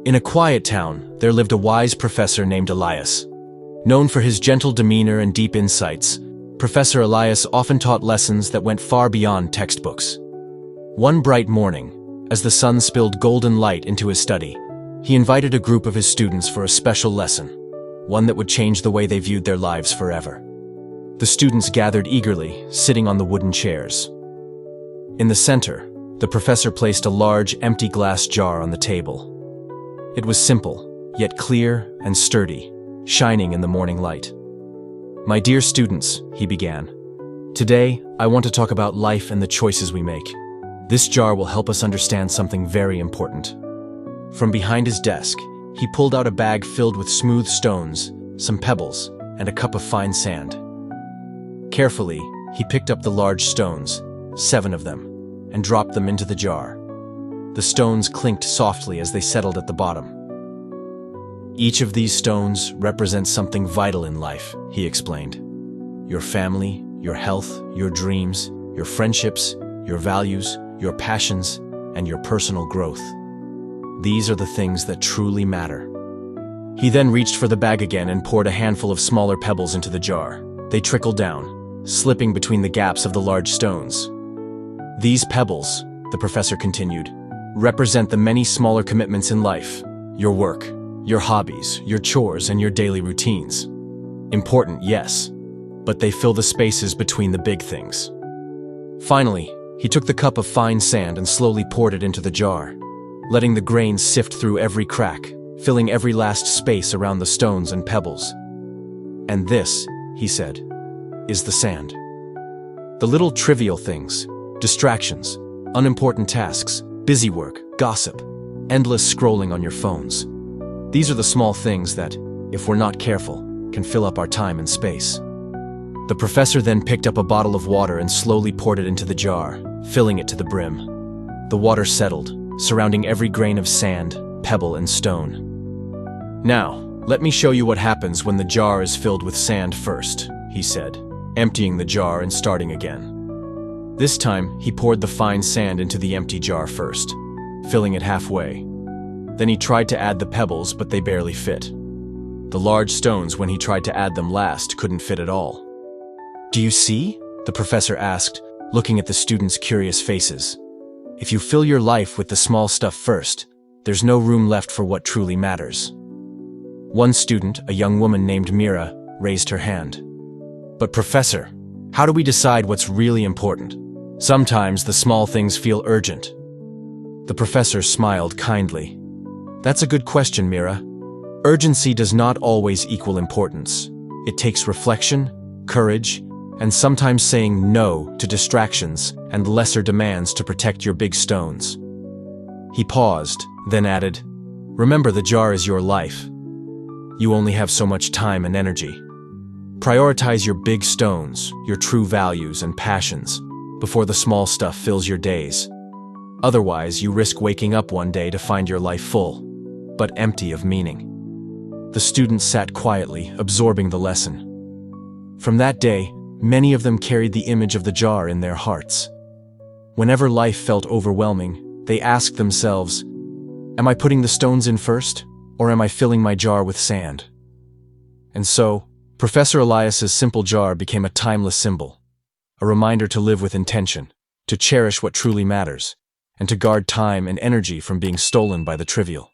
In a quiet town, there lived a wise professor named Elias. Known for his gentle demeanor and deep insights, Professor Elias often taught lessons that went far beyond textbooks. One bright morning, as the sun spilled golden light into his study, he invited a group of his students for a special lesson, one that would change the way they viewed their lives forever. The students gathered eagerly, sitting on the wooden chairs. In the center, the professor placed a large, empty glass jar on the table. It was simple, yet clear and sturdy, shining in the morning light. "My dear students," he began, "today I want to talk about life and the choices we make. This jar will help us understand something very important." From behind his desk, he pulled out a bag filled with smooth stones, some pebbles, and a cup of fine sand. Carefully, he picked up the large stones, 7 of them, and dropped them into the jar. The stones clinked softly as they settled at the bottom. "Each of these stones represents something vital in life," he explained. "Your family, your health, your dreams, your friendships, your values, your passions, and your personal growth. These are the things that truly matter." He then reached for the bag again and poured a handful of smaller pebbles into the jar. They trickled down, slipping between the gaps of the large stones. "These pebbles," the professor continued, "represent the many smaller commitments in life: your work, your hobbies, your chores, and your daily routines. Important, yes, but they fill the spaces between the big things." Finally, he took the cup of fine sand and slowly poured it into the jar, letting the grains sift through every crack, filling every last space around the stones and pebbles. "And this," he said, "is the sand. The little trivial things, distractions, unimportant tasks, busy work, gossip, endless scrolling on your phones. These are the small things that, if we're not careful, can fill up our time and space." The professor then picked up a bottle of water and slowly poured it into the jar, filling it to the brim. The water settled, surrounding every grain of sand, pebble, and stone. "Now, let me show you what happens when the jar is filled with sand first," he said, emptying the jar and starting again. This time, he poured the fine sand into the empty jar first, filling it halfway. Then he tried to add the pebbles, but they barely fit. The large stones, when he tried to add them last, couldn't fit at all. "Do you see?" the professor asked, looking at the students' curious faces. "If you fill your life with the small stuff first, there's no room left for what truly matters." One student, a young woman named Mira, raised her hand. "But professor, how do we decide what's really important? Sometimes the small things feel urgent." The professor smiled kindly. "That's a good question, Mira. Urgency does not always equal importance. It takes reflection, courage, and sometimes saying no to distractions and lesser demands to protect your big stones." He paused, then added, "Remember, the jar is your life. You only have so much time and energy. Prioritize your big stones, your true values and passions, before the small stuff fills your days. Otherwise, you risk waking up one day to find your life full, but empty of meaning." The students sat quietly, absorbing the lesson. From that day, many of them carried the image of the jar in their hearts. Whenever life felt overwhelming, they asked themselves, "Am I putting the stones in first, or am I filling my jar with sand?" And so, Professor Elias's simple jar became a timeless symbol, a reminder to live with intention, to cherish what truly matters, and to guard time and energy from being stolen by the trivial.